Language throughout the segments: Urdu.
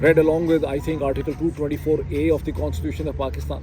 read along with I think Article 224A of the Constitution of Pakistan।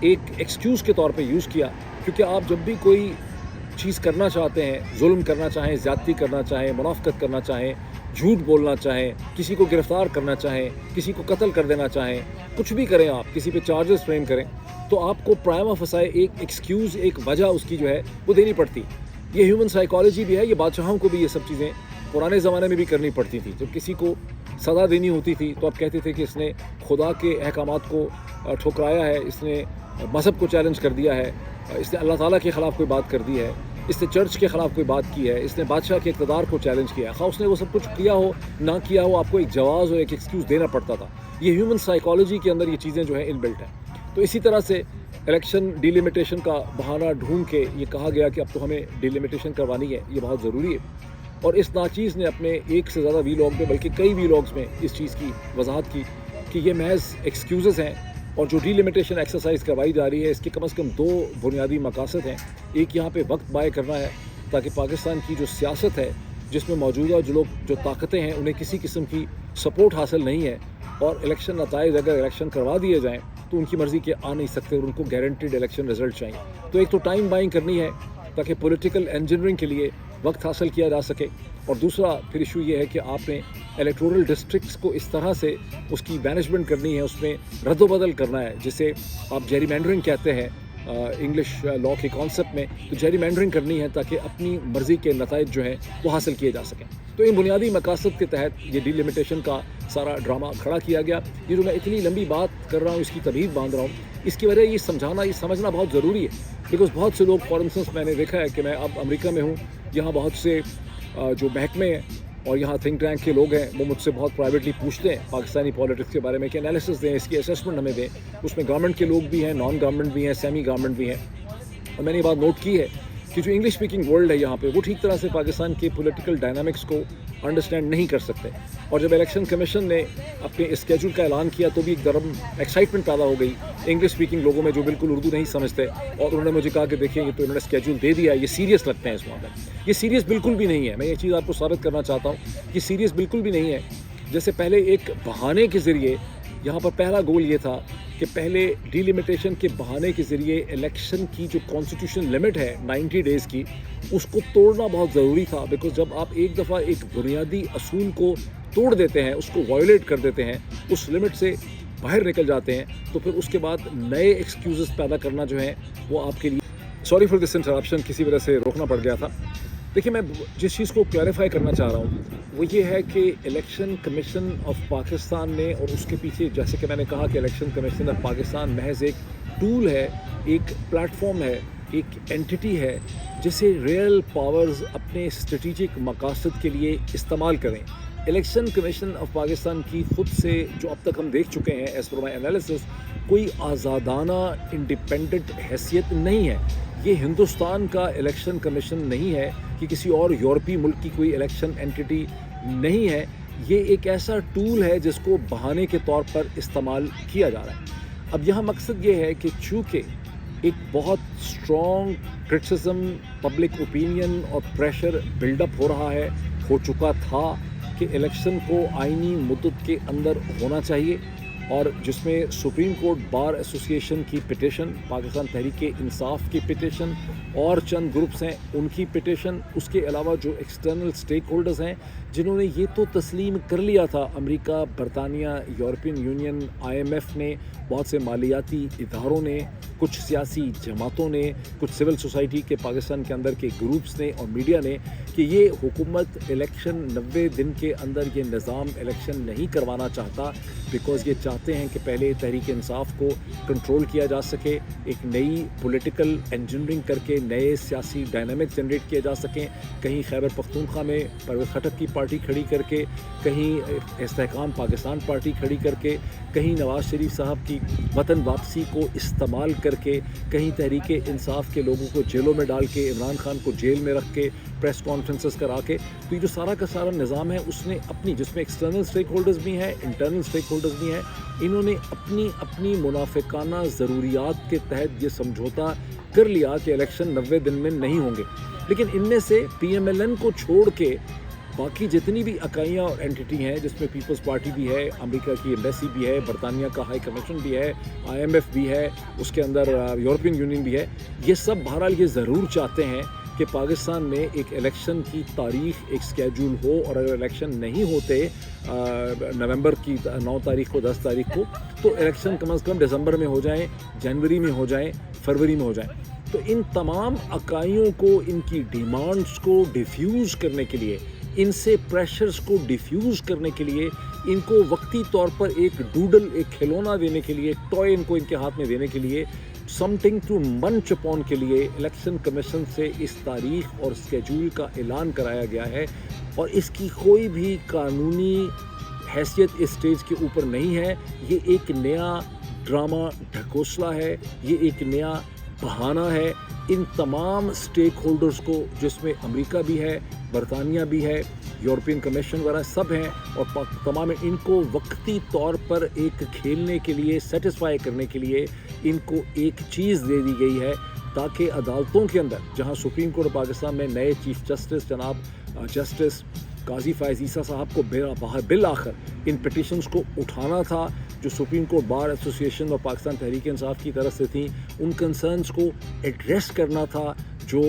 ایک ایکسکیوز کے طور پہ یوز کیا، کیونکہ آپ جب بھی کوئی چیز کرنا چاہتے ہیں، ظلم کرنا چاہیں، زیادتی کرنا چاہیں، منافقت کرنا چاہیں، جھوٹ بولنا چاہیں، کسی کو گرفتار کرنا چاہیں، کسی کو قتل کر دینا چاہیں، کچھ بھی کریں، آپ کسی پہ چارجز فریم کریں، تو آپ کو پرائما فسائے ایک ایکسکیوز، ایک وجہ اس کی جو ہے وہ دینی پڑتی. یہ ہیومن سائیکالوجی بھی ہے، یہ بادشاہوں کو بھی یہ سب چیزیں پرانے زمانے میں بھی کرنی پڑتی تھی. جب کسی کو سزا دینی ہوتی تھی تو آپ کہتے تھے کہ اس نے خدا کے احکامات کو ٹھکرایا ہے، اس نے مذہب کو چیلنج کر دیا ہے، اس نے اللہ تعالیٰ کے خلاف کوئی بات کر دی ہے، اس نے چرچ کے خلاف کوئی بات کی ہے، اس نے بادشاہ کے اقتدار کو چیلنج کیا ہے. خواہ اس نے وہ سب کچھ کیا ہو نہ کیا ہو، آپ کو ایک جواز اور ایک ایکسکیوز دینا پڑتا تھا. یہ ہیومن سائیکالوجی کے اندر یہ چیزیں جو ہیں ان بلٹ ہیں. تو اسی طرح سے الیکشن ڈیلیمیٹیشن کا بہانہ ڈھونڈ کے یہ کہا گیا کہ اب تو ہمیں ڈیلیمیٹیشن کروانی ہے، یہ بہت ضروری ہے. اور اس ناچیز نے اپنے ایک سے زیادہ وی لاگ میں، بلکہ کئی وی لاگز میں اس چیز کی وضاحت کی کہ یہ محض ایکسکیوزز ہیں، اور جو ڈیلیمیٹیشن ایکسرسائز کروائی جا رہی ہے اس کے کم از کم دو بنیادی مقاصد ہیں. ایک یہاں پہ وقت ضائع کرنا ہے تاکہ پاکستان کی جو سیاست ہے، جس میں موجودہ جو طاقتیں ہیں انہیں کسی قسم کی سپورٹ حاصل نہیں ہے، اور الیکشن نتائج اگر الیکشن کروا دیے جائیں تو ان کی مرضی کے آ نہیں سکتے اور ان کو گارنٹیڈ الیکشن رزلٹ چاہیے. تو ایک تو ٹائم بائنگ کرنی ہے تاکہ پولیٹیکل انجینئرنگ کے لیے وقت حاصل کیا جا سکے، اور دوسرا پھر ایشو یہ ہے کہ آپ نے الیکٹورل ڈسٹرکٹس کو اس طرح سے اس کی مینجمنٹ کرنی ہے، اس میں رد و بدل کرنا ہے، جسے آپ جیری مینڈرنگ کہتے ہیں انگلش لاء کے کانسیپٹ میں. تو جیری مینڈرنگ کرنی ہے تاکہ اپنی مرضی کے نتائج جو ہیں وہ حاصل کیے جا سکیں. تو ان بنیادی مقاصد کے تحت یہ ڈیلیمیٹیشن کا سارا ڈرامہ کھڑا کیا گیا. یہ جو میں اتنی لمبی بات کر رہا ہوں، اس کی تبیین باندھ رہا ہوں، اس کی وجہ یہ سمجھانا، یہ سمجھنا بہت ضروری ہے. بیکاز بہت سے لوگ، فار انسٹنس میں نے دیکھا ہے کہ میں اب امریکہ میں ہوں، یہاں بہت سے جو محکمے ہیں اور یہاں تھنک ٹینک کے لوگ ہیں، وہ مجھ سے بہت پرائیویٹلی پوچھتے ہیں پاکستانی پالیٹکس کے بارے میں کہ انالیسس دیں، اس کی اسیسمنٹ ہمیں دیں. اس میں گورنمنٹ کے لوگ بھی ہیں، نان گورنمنٹ بھی ہیں، سیمی گورنمنٹ بھی ہیں. اور میں نے یہ بات نوٹ کی ہے کہ جو انگلش اسپیکنگ ورلڈ ہے یہاں پہ، وہ ٹھیک طرح سے پاکستان کے پولیٹیکل ڈائنامکس کو انڈرسٹینڈ نہیں کر سکتے. اور جب الیکشن کمیشن نے اپنے اسکیجول کا اعلان کیا تو بھی ایک گرم ایکسائٹمنٹ پیدا ہو گئی انگلش اسپیکنگ لوگوں میں جو بالکل اردو نہیں سمجھتے، اور انہوں نے مجھے کہا کہ دیکھیں یہ تو انہوں نے اسکیجول دے دیا، یہ سیریس لگتے ہیں اس معاملے میں. یہ سیریس بالکل بھی نہیں ہے. میں یہ چیز آپ کو ثابت کرنا چاہتا ہوں، یہ سیریس بالکل بھی نہیں ہے. جیسے پہلے ایک بہانے کے ذریعے، یہاں پر پہلا گول یہ تھا کہ پہلے ڈیلیمیٹیشن کے بہانے کے ذریعے الیکشن کی جو کانسٹیٹیوشن لمٹ ہے 90 ڈیز کی، اس کو توڑنا بہت ضروری تھا. بیکاز جب آپ ایک دفعہ ایک بنیادی اصول کو توڑ دیتے ہیں، اس کو وائلیٹ کر دیتے ہیں، اس لمٹ سے باہر نکل جاتے ہیں، تو پھر اس کے بعد نئے ایکسکیوزز پیدا کرنا جو ہے وہ آپ کے لیے. سوری فار دس انٹرپشن، کسی وجہ سے روکنا پڑ گیا تھا. دیکھیے، میں جس چیز کو کلیریفائی کرنا چاہ رہا ہوں وہ یہ ہے کہ الیکشن کمیشن آف پاکستان نے، اور اس کے پیچھے جیسے کہ میں نے کہا کہ الیکشن کمیشن آف پاکستان محض ایک ٹول ہے، ایک پلیٹ فارم ہے، ایک اینٹی ہے جسے ریئل پاورز اپنے اسٹریٹجک مقاصد کے لیے استعمال کریں. الیکشن کمیشن آف پاکستان کی خود سے جو اب تک ہم دیکھ چکے ہیں ایز پر مائی انالیسس، کوئی آزادانہ انڈیپینڈنٹ حیثیت نہیں ہے. یہ ہندوستان کا الیکشن کمیشن نہیں ہے کہ کسی اور یورپی ملک کی کوئی الیکشن اینٹی نہیں ہے. یہ ایک ایسا ٹول ہے جس کو بہانے کے طور پر استعمال کیا جا رہا ہے. اب یہاں مقصد یہ ہے کہ چونکہ ایک بہت اسٹرانگ کرٹیسزم، پبلک اوپینین اور پریشر بلڈ اپ ہو رہا ہے، ہو چکا تھا کہ الیکشن کو آئینی مدت کے اندر ہونا چاہیے، اور جس میں سپریم کورٹ بار ایسوسی ایشن کی پٹیشن، پاکستان تحریک انصاف کی پٹیشن، اور چند گروپس ہیں ان کی پٹیشن، اس کے علاوہ جو ایکسٹرنل سٹیک ہولڈرز ہیں جنہوں نے یہ تو تسلیم کر لیا تھا، امریکہ، برطانیہ، یورپین یونین، IMF نے، بہت سے مالیاتی اداروں نے، کچھ سیاسی جماعتوں نے، کچھ سول سوسائٹی کے پاکستان کے اندر کے گروپس نے اور میڈیا نے، کہ یہ حکومت الیکشن 90 دن کے اندر یہ نظام الیکشن نہیں کروانا چاہتا، بیکاز یہ چاہتے ہیں کہ پہلے تحریک انصاف کو کنٹرول کیا جا سکے، ایک نئی پولیٹیکل انجینئرنگ کر کے نئے سیاسی ڈائنامک جنریٹ کیے جا سکیں. کہیں خیبر پختونخوا میں پرویز خٹک کی پارٹی کھڑی کر کے، کہیں استحکام پاکستان پارٹی کھڑی کر کے، کہیں نواز شریف صاحب کی وطن واپسی کو استعمال کر کے، کہیں تحریک انصاف کے لوگوں کو جیلوں میں ڈال کے، عمران خان کو جیل میں رکھ کے، پریس کانفرنسز کرا کے. تو یہ جو سارا کا سارا نظام ہے اس نے اپنی، جس میں ایکسٹرنل سٹیک ہولڈرز بھی ہیں، انٹرنل سٹیک ہولڈرز بھی ہیں، انہوں نے اپنی منافقانہ ضروریات کے تحت یہ سمجھوتا کر لیا کہ الیکشن 90 دن میں نہیں ہوں گے. لیکن ان میں سے PMLN کو چھوڑ کے باقی جتنی بھی اکائیاں اور اینٹی ہیں جس میں پیپلز پارٹی بھی ہے, امریکہ کی ایمبیسی بھی ہے, برطانیہ کا ہائی کمیشن بھی ہے, IMF بھی ہے, اس کے اندر یورپین یونین بھی ہے, یہ سب بہرحال یہ ضرور چاہتے ہیں کہ پاکستان میں ایک الیکشن کی تاریخ ایک سکیجول ہو, اور اگر الیکشن نہیں ہوتے نومبر کی 9 تاریخ کو 10 تاریخ کو, تو الیکشن کم از کم دسمبر میں ہو جائیں, جنوری میں ہو جائیں, فروری میں ہو جائیں. تو ان تمام اکائیوں کو, ان کی ڈیمانڈز کو ڈیفیوز کرنے کے لیے, ان سے پریشرز کو ڈیفیوز کرنے کے لیے, ان کو وقتی طور پر ایک ڈوڈل, ایک کھلونا دینے کے لیے, ایک ٹوائے ان کو ان کے ہاتھ میں دینے کے لیے, سمتھنگ ٹو منچ اپون کے لیے الیکشن کمیشن سے اس تاریخ اور اسکیجول کا اعلان کرایا گیا ہے. اور اس کی کوئی بھی قانونی حیثیت اس اسٹیج کے اوپر نہیں ہے. یہ ایک نیا ڈرامہ ڈھکوسلا ہے, یہ ایک نیا بہانہ ہے ان تمام سٹیک ہولڈرز کو, جس میں امریکہ بھی ہے, برطانیہ بھی ہے, یورپین کمیشن وغیرہ سب ہیں, اور تمام ان کو وقتی طور پر ایک کھیلنے کے لیے, سیٹسفائی کرنے کے لیے ان کو ایک چیز دے دی گئی ہے, تاکہ عدالتوں کے اندر, جہاں سپریم کورٹ پاکستان میں نئے چیف جسٹس جناب جسٹس قاضی فائز عیسیٰ صاحب کو بالآخر ان پٹیشنز کو اٹھانا تھا, جو سپریم کورٹ بار ایسوسیشن اور پاکستان تحریک انصاف کی طرف سے تھیں, ان کنسرنز کو ایڈریس کرنا تھا جو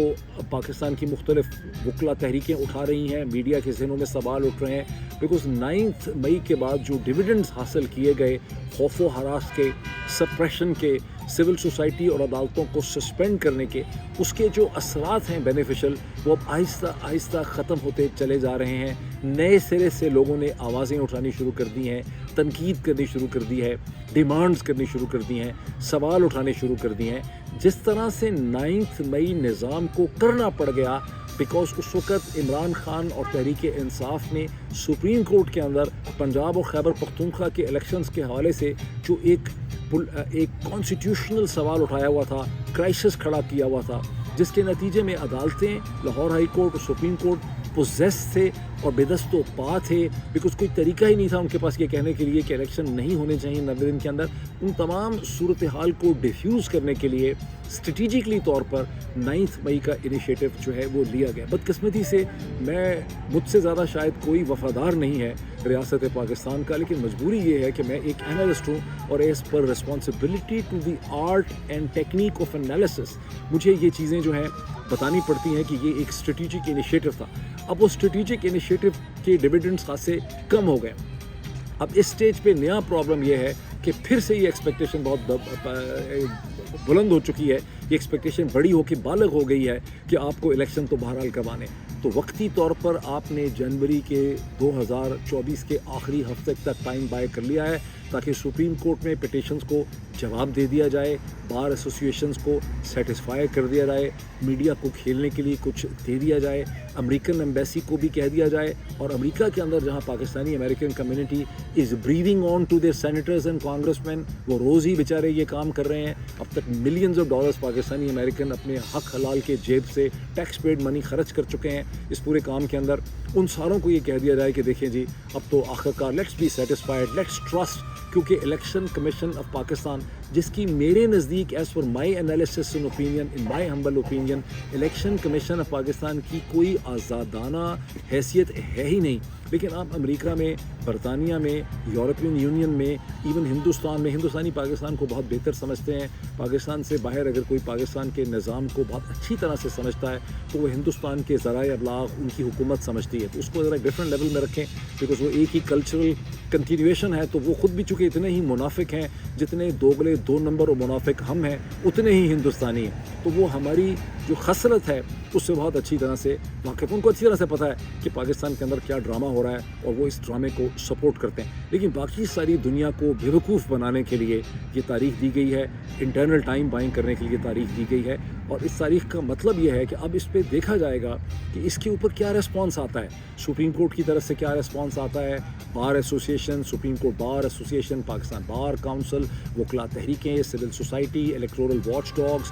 پاکستان کی مختلف وکلا تحریکیں اٹھا رہی ہیں, میڈیا کے ذہنوں میں سوال اٹھ رہے ہیں. بیکاز 9 مئی کے بعد جو ڈویڈنڈز حاصل کیے گئے خوف و ہراس کے, سپریشن کے, سول سوسائٹی اور عدالتوں کو سسپینڈ کرنے کے, اس کے جو اثرات ہیں بینیفیشل, وہ اب آہستہ آہستہ ختم ہوتے چلے جا رہے ہیں. نئے سرے سے لوگوں نے آوازیں اٹھانی شروع کر دی ہیں, تنقید کرنی شروع کر دی ہے, ڈیمانڈز کرنی شروع کر دی ہیں, سوال اٹھانے شروع کر دیے ہیں. جس طرح سے 9 مئی نظام کو کرنا پڑ گیا, بیکاز اس وقت عمران خان اور تحریک انصاف نے سپریم کورٹ کے اندر پنجاب اور خیبر پختونخوا کے الیکشنز کے حوالے سے جو ایک کانسٹیٹیوشنل سوال اٹھایا ہوا تھا, کرائسس کھڑا کیا ہوا تھا, جس کے نتیجے میں عدالتیں, لاہور ہائی کورٹ اور سپریم کورٹ پوزیس تھے اور بے دست و پا تھے, بیکاز کوئی طریقہ ہی نہیں تھا ان کے پاس یہ کہنے کے لیے کہ الیکشن نہیں ہونے چاہیے 90 دن کے اندر. ان تمام صورتحال کو ڈیفیوز کرنے کے لیے اسٹریٹجکلی طور پر 9 مئی کا انیشیٹو جو ہے وہ لیا گیا. بدقسمتی سے مجھ سے زیادہ شاید کوئی وفادار نہیں ہے ریاست پاکستان کا, لیکن مجبوری یہ ہے کہ میں ایک انالسٹ ہوں, اور as per responsibility to the art and technique of analysis مجھے یہ چیزیں جو ہیں بتانی پڑتی ہیں کہ یہ ایک اسٹریٹجک انیشیٹو تھا. اب وہ اسٹریٹجک انیشیٹو کے ڈویڈنڈز خاصے کم ہو گئے. اب اس سٹیج پہ نیا پرابلم یہ ہے کہ پھر سے یہ ایکسپیکٹیشن بہت بلند ہو چکی ہے, یہ ایکسپیکٹیشن بڑی ہو کے بالغ ہو گئی ہے کہ آپ کو الیکشن تو بہرحال کروانے. تو وقتی طور پر آپ نے جنوری کے 2024 کے آخری ہفتے تک ٹائم بائی کر لیا ہے, تاکہ سپریم کورٹ میں پٹیشنز کو جواب دے دیا جائے, بار ایسوسیشنز کو سیٹسفائی کر دیا جائے, میڈیا کو کھیلنے کے لیے کچھ دے دیا جائے, امریکن ایمبیسی کو بھی کہہ دیا جائے, اور امریکہ کے اندر جہاں Pakistani American community is breathing on to their senators and congressmen, وہ روز ہی بیچارے یہ کام کر رہے ہیں. اب تک millions of dollars Pakistani American اپنے حق حلال کے جیب سے ٹیکس پیڈ منی خرچ کر چکے ہیں اس پورے کام کے اندر. ان ساروں کو یہ کہہ دیا جائے کہ دیکھیں جی, اب تو آخرکار let's be satisfied, let's trust, کیونکہ الیکشن کمیشن آف پاکستان, جس کی میرے نزدیک as per my analysis and opinion, in my humble opinion, election commission of Pakistan کی کوئی آزادانہ حیثیت ہے ہی نہیں. لیکن آپ امریکہ میں, برطانیہ میں, یورپین یونین میں, ایون ہندوستان میں, ہندوستانی پاکستان کو بہت بہتر سمجھتے ہیں. پاکستان سے باہر اگر کوئی پاکستان کے نظام کو بہت اچھی طرح سے سمجھتا ہے تو وہ ہندوستان کے ذرائع ابلاغ, ان کی حکومت سمجھتی ہے. تو اس کو ذرا ڈفرینٹ لیول میں رکھیں, بیکاز وہ ایک ہی کلچرل کنٹینیویشن ہے. تو وہ خود بھی چونکہ اتنے ہی منافق ہیں جتنے دوگلے 2 نمبر اور منافق ہم ہیں, اتنے ہی ہندوستانی ہیں. تو وہ ہماری جو خصلت ہے اس سے بہت اچھی طرح سے واقف, ان کو اچھی طرح سے پتہ ہے کہ پاکستان کے اندر کیا ڈرامہ ہو رہا ہے, اور وہ اس ڈرامے کو سپورٹ کرتے ہیں. لیکن باقی ساری دنیا کو بیوقوف بنانے کے لیے یہ تاریخ دی گئی ہے, انٹرنل ٹائم بائنگ کرنے کے لیے تاریخ دی گئی ہے. اور اس تاریخ کا مطلب یہ ہے کہ اب اس پہ دیکھا جائے گا کہ اس کے اوپر کیا ریسپانس آتا ہے, سپریم کورٹ کی طرف سے کیا ریسپانس آتا ہے, bar association, supreme court bar association, Pakistan bar council, وکلا تحریکیں, civil society, electoral watch dogs,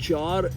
4